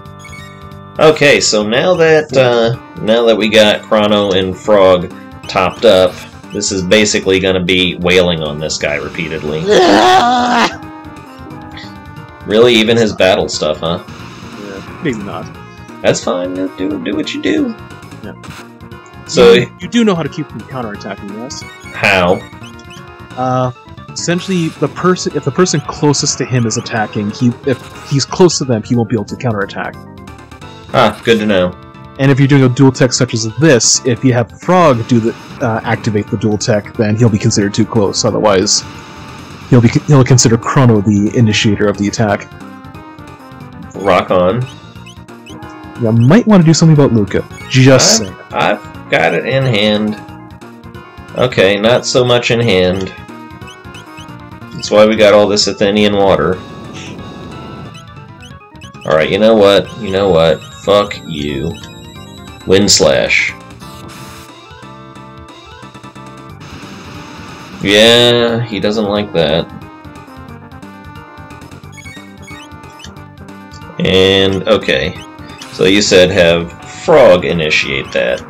Okay, so now that we got Chrono and Frog topped up, this is basically going to be wailing on this guy repeatedly. Really, even his battle stuff, huh? Yeah, maybe not. That's fine. Do what you do. Yeah. So you do know how to keep from counterattacking, yes? How? Essentially, if the person closest to him is attacking, if he's close to them, he won't be able to counterattack. Ah, good to know. And if you're doing a dual tech such as this, if you have Frog activate the dual tech, then he'll be considered too close. Otherwise, he'll consider Chrono the initiator of the attack. Rock on. You might want to do something about Luca. Just saying. I've got it in hand. Okay, not so much in hand. That's why we got all this Athenian water. Alright, you know what? You know what? Fuck you. Wind Slash. Yeah, he doesn't like that. And, okay. So you said have Frog initiate that.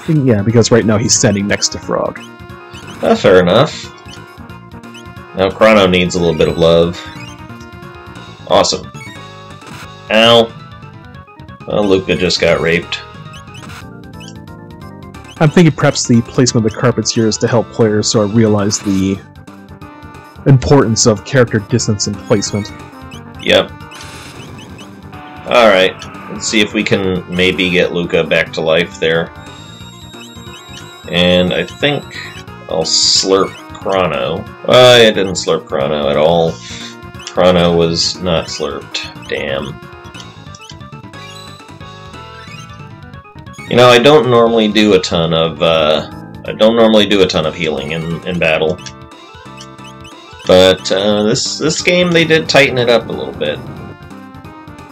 Yeah, because right now he's standing next to Frog. Fair enough. Now Chrono needs a little bit of love. Awesome. Ow. Well, Luca just got raped. I'm thinking perhaps the placement of the carpets here is to help players sort of realize the importance of character distance and placement. Yep. Alright, let's see if we can maybe get Luca back to life there. And I think I'll slurp Chrono. I didn't slurp Chrono at all. Chrono was not slurped. Damn. You know, I don't normally do a ton of healing in battle. But this game they did tighten it up a little bit.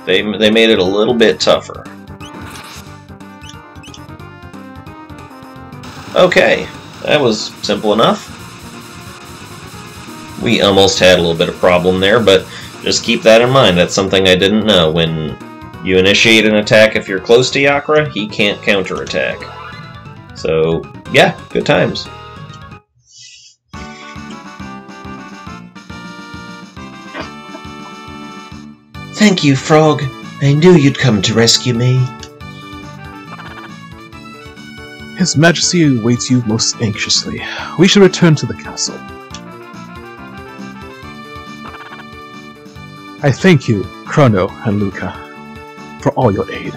They made it a little bit tougher. Okay, that was simple enough. We almost had a little bit of problem there, but just keep that in mind. That's something I didn't know. When you initiate an attack, if you're close to Yakra, he can't counterattack. So, yeah, good times. Thank you, Frog. I knew you'd come to rescue me. His Majesty awaits you most anxiously. We shall return to the castle. I thank you, Chrono and Luca, for all your aid.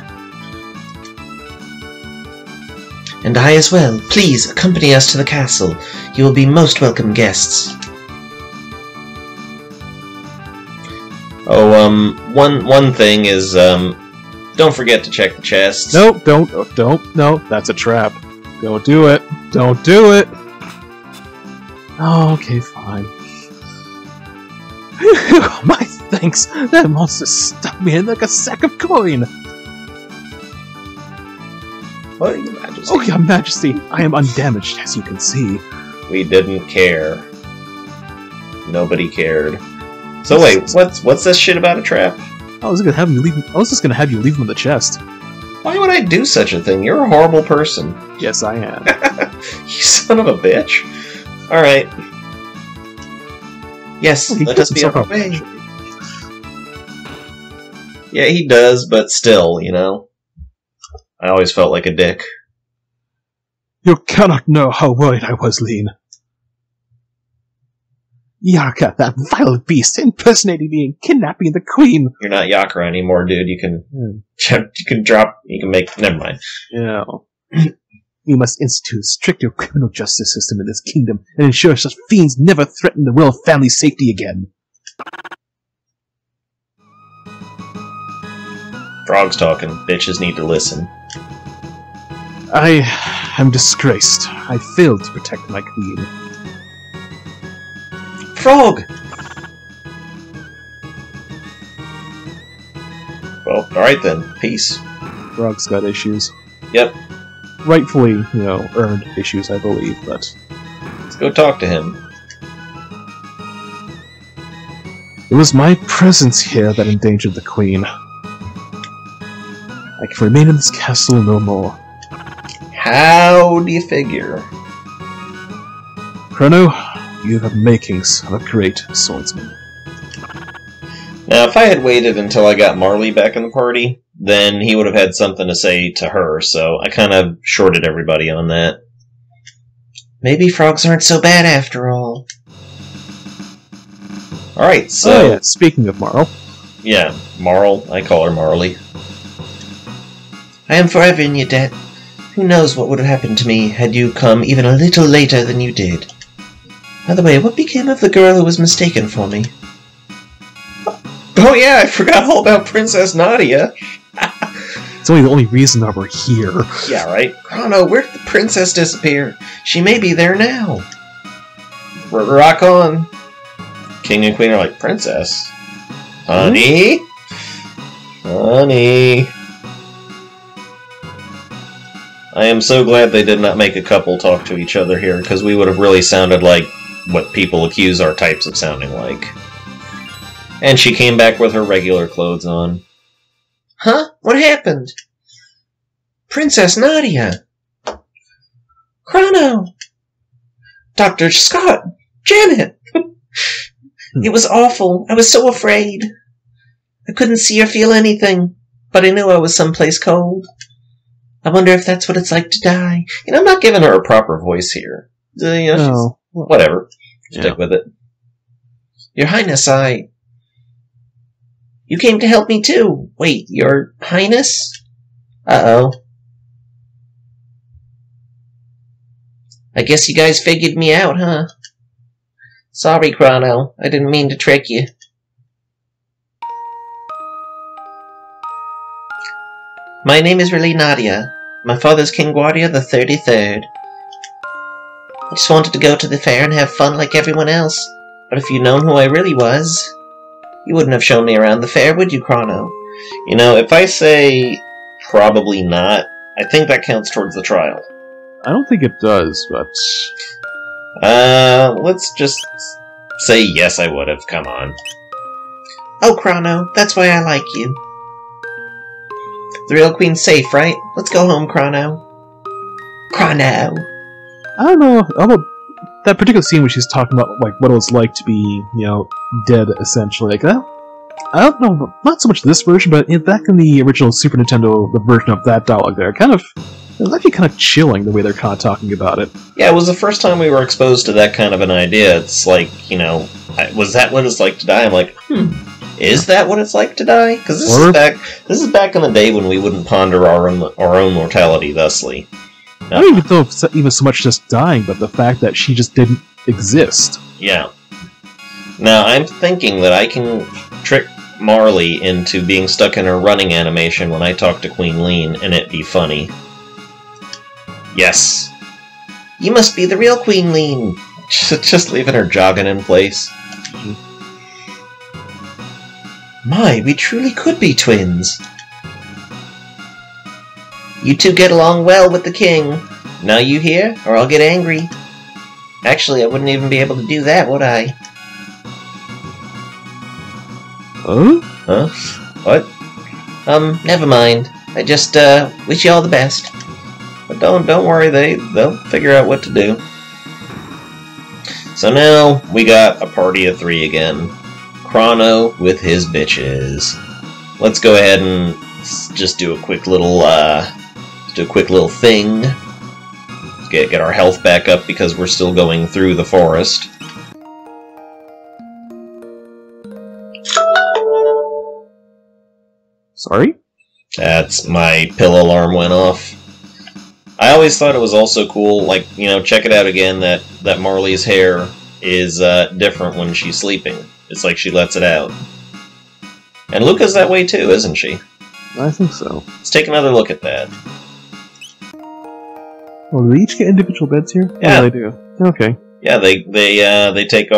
And I as well. Please, accompany us to the castle. You will be most welcome guests. Oh, one thing is, don't forget to check the chests. No, don't, no, that's a trap. Don't do it. Don't do it. Oh, okay, fine. My thanks. That monster stuck me in like a sack of coin. What, Your Majesty? Oh, Your Majesty, I am undamaged, as you can see. We didn't care. Nobody cared. So wait, what's this shit about a trap? I was just gonna have you leave him in the chest. Why would I do such a thing? You're a horrible person. Yes, I am. You son of a bitch. Alright. Yes, Well, he let puts us be on himself our out. way. Yeah, he does, but still, you know. I always felt like a dick. You cannot know how worried I was, Lean. Yaka, that vile beast, impersonating me and kidnapping the queen. You're not Yakra anymore, dude. You can make... Never mind. Yeah. You must institute a stricter criminal justice system in this kingdom and ensure such fiends never threaten the royal family's safety again. Frog's talking. Bitches need to listen. I am disgraced. I failed to protect my queen. Frog! Well, alright then. Peace. Frog's got issues. Yep. Rightfully, earned issues, I believe, but... Let's go talk to him. It was my presence here that endangered the queen. I can remain in this castle no more. How do you figure? Chrono, you have makings of a great swordsman. Now, if I had waited until I got Marley back in the party, then he would have had something to say to her, so I kind of shorted everybody on that. Maybe frogs aren't so bad after all. Alright, so... Oh yeah, speaking of Marl. Yeah, Marl. I call her Marley. I am forever in your debt. Who knows what would have happened to me had you come even a little later than you did. By the way, what became of the girl who was mistaken for me? Oh yeah, I forgot all about Princess Nadia. It's only the only reason that we're here. Yeah, right? Chrono, where did the princess disappear? She may be there now. Rock on. King and Queen are like, Princess? Honey? Honey? I am so glad they did not make a couple talk to each other here, because we would have really sounded like what people accuse our types of sounding like. And she came back with her regular clothes on. Huh? What happened? Princess Nadia! Chrono! Dr. Scott! Janet! It was awful. I was so afraid. I couldn't see or feel anything, but I knew I was someplace cold. I wonder if that's what it's like to die. You know, I'm not giving her a proper voice here. You know, whatever. Stick with it. Your Highness, You came to help me too. Wait, Your Highness? Uh-oh. I guess you guys figured me out, huh? Sorry, Chrono. I didn't mean to trick you. My name is really Nadia. My father's King Guardia the 33rd. I just wanted to go to the fair and have fun like everyone else. But if you'd known who I really was, you wouldn't have shown me around the fair, would you, Chrono? You know, if I say probably not, I think that counts towards the trial. I don't think it does, but... let's just say yes, I would have. Come on. Oh, Chrono, that's why I like you. The real queen's safe, right? Let's go home, Chrono. Chrono! I don't know about that particular scene where she's talking about like what it was like to be, dead, essentially. Like that. I don't know, not so much this version, but back in the original Super Nintendo, the version of that dialogue there, it was actually kind of chilling the way they're kind of talking about it. Yeah, it was the first time we were exposed to that kind of an idea. It's like, was that what it's like to die? I'm like, is that what it's like to die? Because this is back in the day when we wouldn't ponder our own mortality thusly. I don't even know if it's even so much just dying, but the fact that she just didn't exist. Yeah. Now, I'm thinking that I can trick Marley into being stuck in her running animation when I talk to Queen Lean, and it be funny. Yes. You must be the real Queen Lean. Just leaving her jogging in place. My, we truly could be twins. You two get along well with the king. Now you hear, or I'll get angry. Actually, I wouldn't even be able to do that, would I? Huh? Huh? What? Never mind. I just, wish you all the best. But don't worry, they'll figure out what to do. So now, we got a party of 3 again. Chrono with his bitches. Let's go ahead and just do a quick little, thing. Get our health back up because we're still going through the forest. Sorry? That's my pill alarm went off. I always thought it was also cool, like, check it out again, that Marley's hair is different when she's sleeping. It's like she lets it out. And Luca's that way too, isn't she? I think so. Let's take another look at that. Well, do they each get individual beds here? Yeah, they do. Okay. Yeah, they take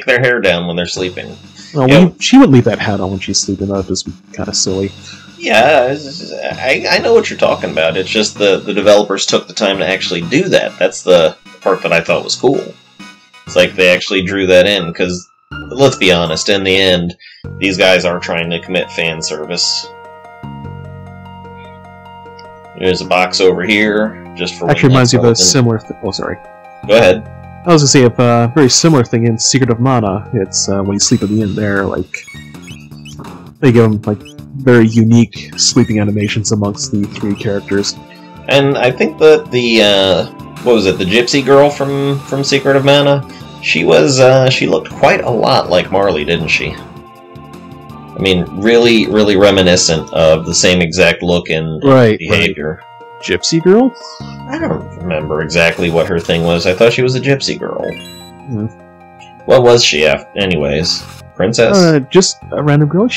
their hair down when they're sleeping. Well, she wouldn't leave that hat on when she's sleeping. That would just be kind of silly. Yeah, I know what you're talking about. It's just the developers took the time to actually do that. That's the part that I thought was cool. It's like they actually drew that in, because, let's be honest, in the end, these guys are trying to commit fan service. There's a box over here, just for... Actually reminds me of a similar thing. Oh, sorry. Go ahead. I was going to say a very similar thing in Secret of Mana. It's when you sleep at the end there, they give them, very unique sleeping animations amongst the 3 characters. And I think that the the gypsy girl from Secret of Mana, she looked quite a lot like Marley, didn't she? I mean, really, really reminiscent of the same exact look and behavior. Right. Gypsy girl? I don't remember exactly what her thing was. I thought she was a gypsy girl. What was she after? Anyways. Princess? Just a random girl.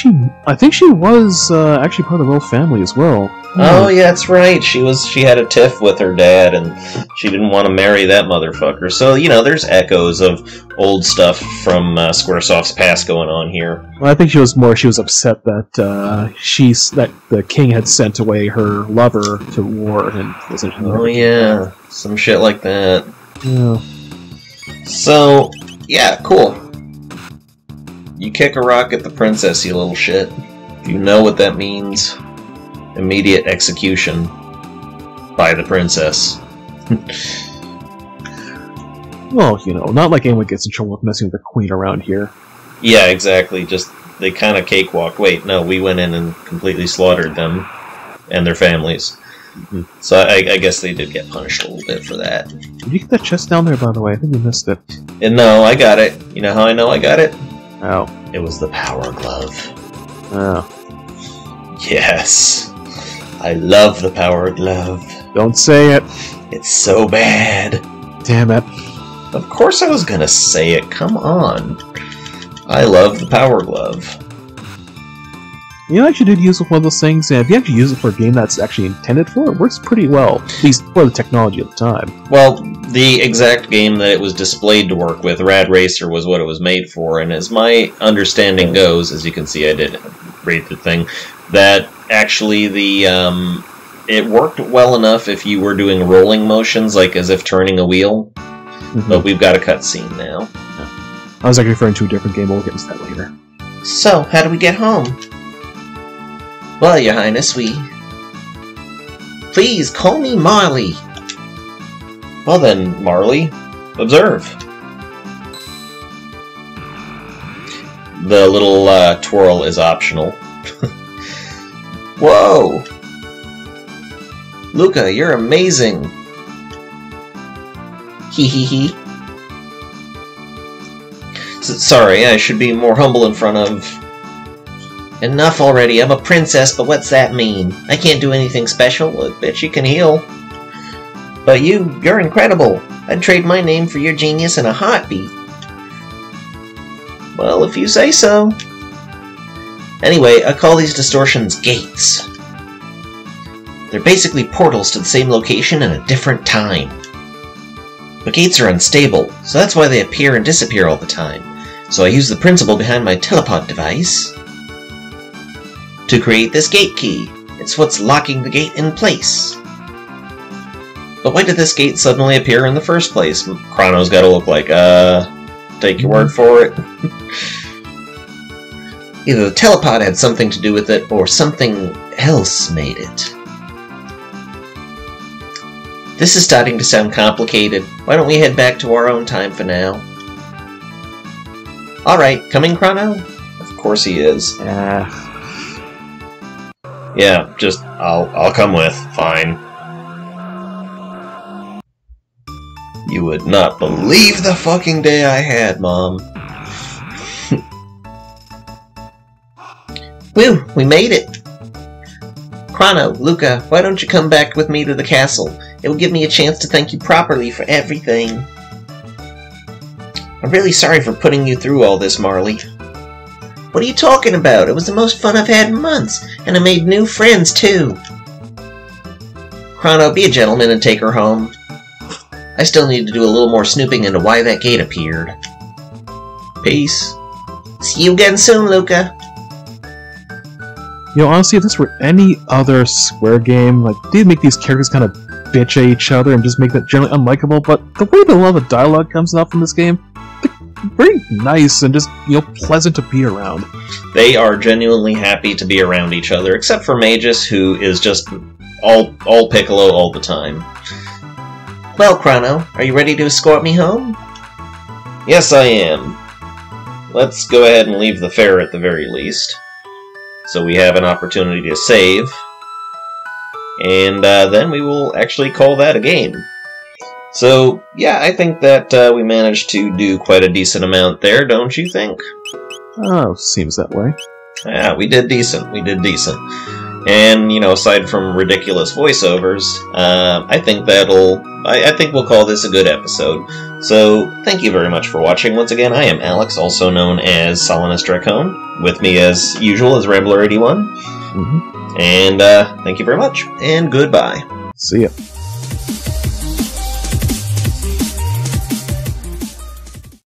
I think she was actually part of the royal family as well. Oh, yeah, that's right. She had a tiff with her dad, and she didn't want to marry that motherfucker. So, you know, there's echoes of old stuff from Squaresoft's past going on here. Well, I think she was upset that that the king had sent away her lover to war and essentially. Oh yeah, some shit like that. Yeah. So, yeah, cool. You kick a rock at the princess, you little shit. You know what that means. Immediate execution by the princess. Well, you know, not like anyone gets in trouble with messing with the queen around here. Yeah, exactly. Just, they kind of cakewalk. Wait, no, we went in and completely slaughtered them and their families. Mm-hmm. So I guess they did get punished a little bit for that. Did you get that chest down there, by the way? I think you missed it. And no, I got it. You know how I know I got it? Oh. It was the power glove. Oh. Yes. I love the power glove. Don't say it. It's so bad. Damn it. Of course I was gonna say it. Come on. I love the power glove. You know, I actually did use one of those things, and if you actually use it for a game that's actually intended for, it works pretty well. At least for the technology at the time. Well, the exact game that it was displayed to work with, Rad Racer, was what it was made for, and as my understanding goes, as you can see I did read the thing, that actually it worked well enough if you were doing rolling motions, like as if turning a wheel, but we've got a cutscene now. I was actually referring to a different game, but we'll get into that later. So, how do we get home? Well, Your Highness, Please, call me Marley. Well then, Marley, observe. The little twirl is optional. Whoa! Luca, you're amazing! Hee hee hee. Sorry, I should be more humble in front of... Enough already, I'm a princess, but what's that mean? I can't do anything special, I bet you can heal. But you're incredible. I'd trade my name for your genius in a heartbeat. Well, if you say so. Anyway, I call these distortions gates. They're basically portals to the same location in a different time. But gates are unstable, so that's why they appear and disappear all the time. So I use the principle behind my teleport device to create this gate key. It's what's locking the gate in place. But why did this gate suddenly appear in the first place? Chrono's gotta look like, take your word for it. Either the telepod had something to do with it, or something else made it. This is starting to sound complicated. Why don't we head back to our own time for now? Alright, coming, Chrono? Of course he is. Yeah, just, I'll come with. Fine. You would not believe the fucking day I had, Mom. Whew, we made it! Chrono, Luca, why don't you come back with me to the castle? It will give me a chance to thank you properly for everything. I'm really sorry for putting you through all this, Marley. What are you talking about? It was the most fun I've had in months, and I made new friends, too. Chrono, be a gentleman and take her home. I still need to do a little more snooping into why that gate appeared. Peace. See you again soon, Luca. You know, honestly, if this were any other Square game, like, they'd make these characters kind of bitch at each other and just make that generally unlikable, but the way that a lot of the dialogue comes out from this game, they're very nice and just, you know, pleasant to be around. They are genuinely happy to be around each other, except for Magus, who is just all Piccolo all the time. Well, Chrono, are you ready to escort me home? Yes, I am. Let's go ahead and leave the fair at the very least, so we have an opportunity to save, and then we will actually call that a game. So, yeah, I think that we managed to do quite a decent amount there, don't you think? Oh, seems that way. Yeah, we did decent, And, you know, aside from ridiculous voiceovers, I think I think we'll call this a good episode. So, thank you very much for watching. Once again, I am Alex, also known as Solinus Dracone. With me, as usual, is Rambler81. And, thank you very much, and goodbye. See ya.